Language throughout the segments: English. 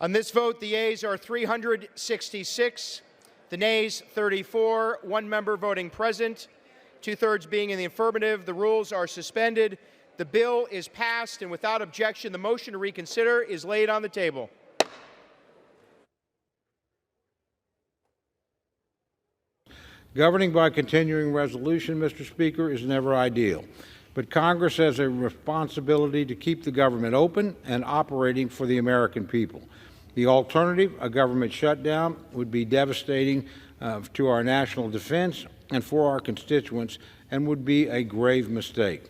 On this vote, the yeas are 366, the nays 34, one member voting present, two-thirds being in the affirmative. The rules are suspended. The bill is passed, and without objection, the motion to reconsider is laid on the table. Governing by continuing resolution, Mr. Speaker, is never ideal, but Congress has a responsibility to keep the government open and operating for the American people. The alternative, a government shutdown, would be devastating to our national defense and for our constituents, and would be a grave mistake.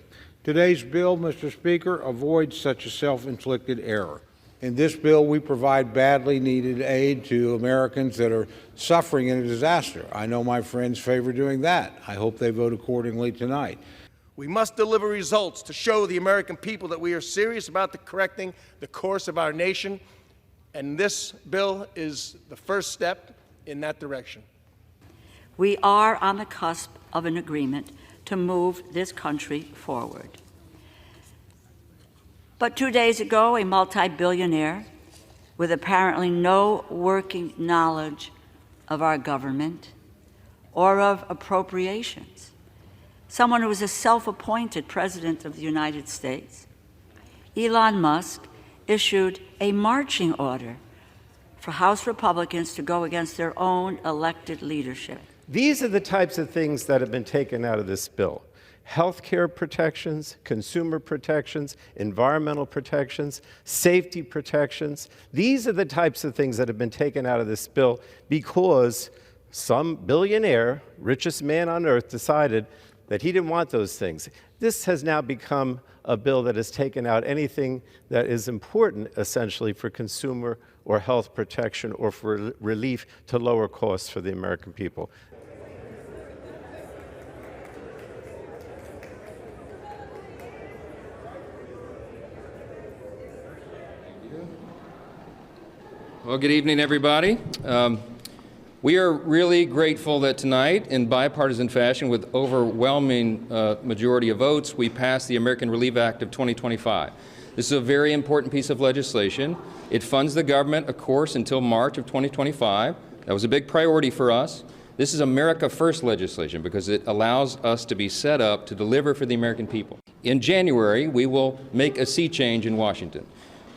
Today's bill, Mr. Speaker, avoids such a self-inflicted error. In this bill, we provide badly needed aid to Americans that are suffering in a disaster. I know my friends favor doing that. I hope they vote accordingly tonight. We must deliver results to show the American people that we are serious about correcting the course of our nation, and this bill is the first step in that direction. We are on the cusp of an agreement to move this country forward. But 2 days ago, a multi-billionaire with apparently no working knowledge of our government or of appropriations, someone who was a self-appointed president of the United States, Elon Musk, issued a marching order for House Republicans to go against their own elected leadership. These are the types of things that have been taken out of this bill. Health care protections, consumer protections, environmental protections, safety protections. These are the types of things that have been taken out of this bill because some billionaire, richest man on earth, decided that he didn't want those things. This has now become a bill that has taken out anything that is important, essentially, for consumer or health protection or for relief to lower costs for the American people. Well, good evening, everybody. We are really grateful that tonight, in bipartisan fashion, with overwhelming majority of votes, we passed the American Relief Act of 2025. This is a very important piece of legislation. It funds the government, of course, until March of 2025. That was a big priority for us. This is America First legislation because it allows us to be set up to deliver for the American people. In January, we will make a sea change in Washington.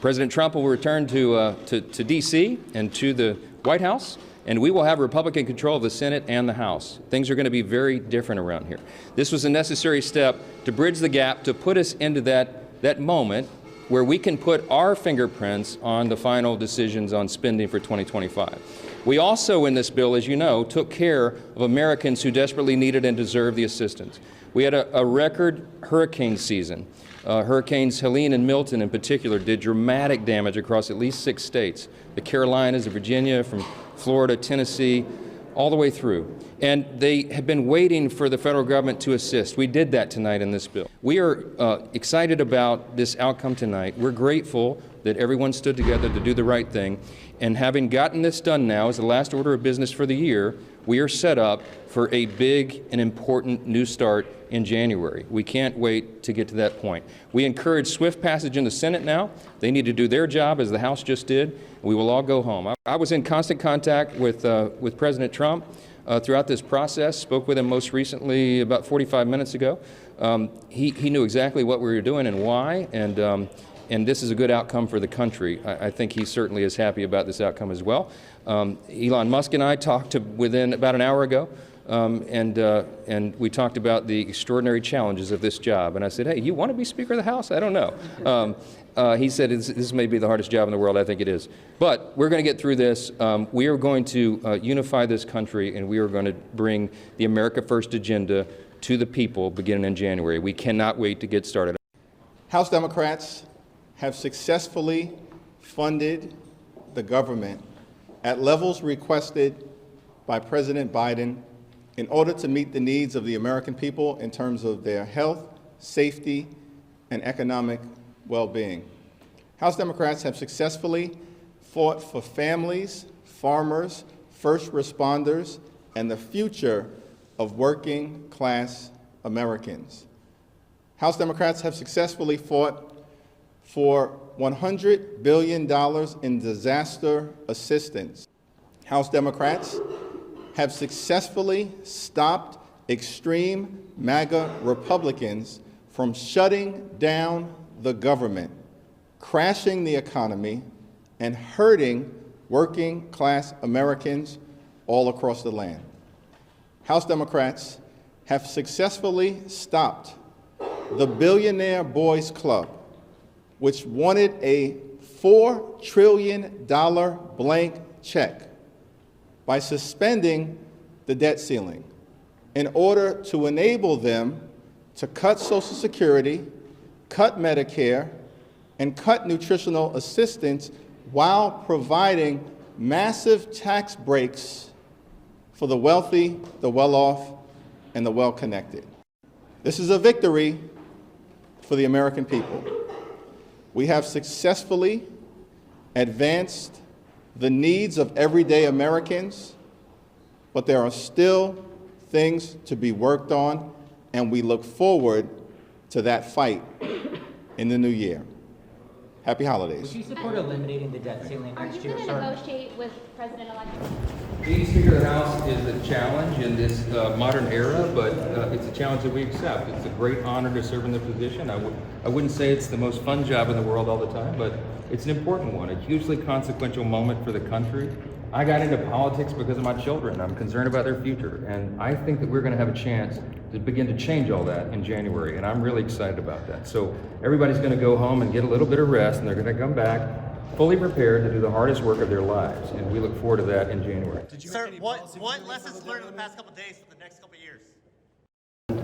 President Trump will return to D.C. and to the White House, and we will have Republican control of the Senate and the House. Things are going to be very different around here. This was a necessary step to bridge the gap, to put us into that moment where we can put our fingerprints on the final decisions on spending for 2025. We also, in this bill, as you know, took care of Americans who desperately needed and deserved the assistance. We had a record hurricane season. Hurricanes Helene and Milton in particular did dramatic damage across at least 6 states, the Carolinas, the Virginia, from Florida, Tennessee, all the way through. And they have been waiting for the federal government to assist. We did that tonight in this bill. We are excited about this outcome tonight. We're grateful that everyone stood together to do the right thing. And having gotten this done now as the last order of business for the year, we are set up for a big and important new start in January. We can't wait to get to that point. We encourage swift passage in the Senate now. They need to do their job as the House just did. We will all go home. I was in constant contact with President Trump throughout this process, spoke with him most recently about 45 minutes ago. He knew exactly what we were doing and why, and this is a good outcome for the country. I think he certainly is happy about this outcome as well. Elon Musk and I talked within about an hour ago, and we talked about the extraordinary challenges of this job. And I said, hey, you want to be Speaker of the House? I don't know. He said, this may be the hardest job in the world. I think it is. But we're going to get through this. We are going to unify this country, and we are going to bring the America First agenda to the people beginning in January. We cannot wait to get started. House Democrats have successfully funded the government at levels requested by President Biden in order to meet the needs of the American people in terms of their health, safety, and economic well-being. House Democrats have successfully fought for families, farmers, first responders, and the future of working-class Americans. House Democrats have successfully fought for $100 billion in disaster assistance. House Democrats have successfully stopped extreme MAGA Republicans from shutting down the government, crashing the economy, and hurting working-class Americans all across the land. House Democrats have successfully stopped the Billionaire Boys Club, which wanted a $4 trillion blank check, by suspending the debt ceiling in order to enable them to cut Social Security, cut Medicare, and cut nutritional assistance while providing massive tax breaks for the wealthy, the well-off, and the well-connected. This is a victory for the American people. We have successfully advanced the needs of everyday Americans, but there are still things to be worked on, and we look forward to that fight in the new year. Happy holidays. Would you support eliminating the debt ceiling next year, sir? Are you going to negotiate with President-elect? Being Speaker of the House is a challenge in this modern era, but it's a challenge that we accept. It's a great honor to serve in the position. I wouldn't say it's the most fun job in the world all the time, but it's an important one, a hugely consequential moment for the country. I got into politics because of my children. I'm concerned about their future, and I think that we're going to have a chance to begin to change all that in January, and I'm really excited about that. So everybody's going to go home and get a little bit of rest, and they're going to come back fully prepared to do the hardest work of their lives, and we look forward to that in January. Sir, what lessons learned in the past couple of days for the next couple of years?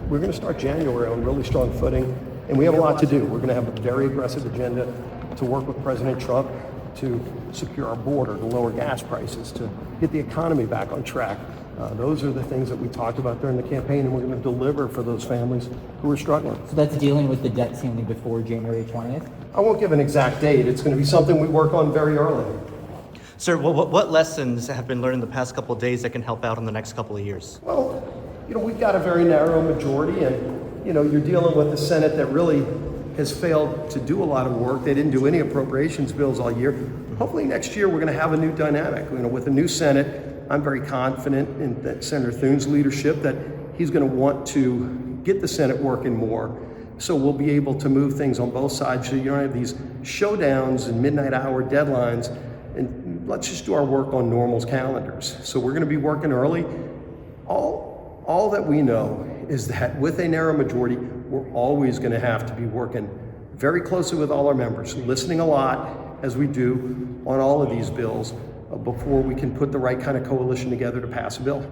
We're going to start January on really strong footing, and we have a lot to do. We're going to have a very aggressive agenda to work with President Trump to secure our border, to lower gas prices, to get the economy back on track. Those are the things that we talked about during the campaign, and we're going to deliver for those families who are struggling. So that's dealing with the debt ceiling before January 20th? I won't give an exact date. It's going to be something we work on very early. Sir, what lessons have been learned in the past couple of days that can help out in the next couple of years? Well, we've got a very narrow majority, and, you're dealing with a Senate that really has failed to do a lot of work. They didn't do any appropriations bills all year. Hopefully next year we're going to have a new dynamic. With a new Senate, I'm very confident in that Senator Thune's leadership that he's going to want to get the Senate working more. So we'll be able to move things on both sides so you don't have these showdowns and midnight hour deadlines. And let's just do our work on normal's calendars. So we're going to be working early. All that we know is that with a narrow majority, we're always going to have to be working very closely with all our members, listening a lot as we do on all of these bills before we can put the right kind of coalition together to pass a bill.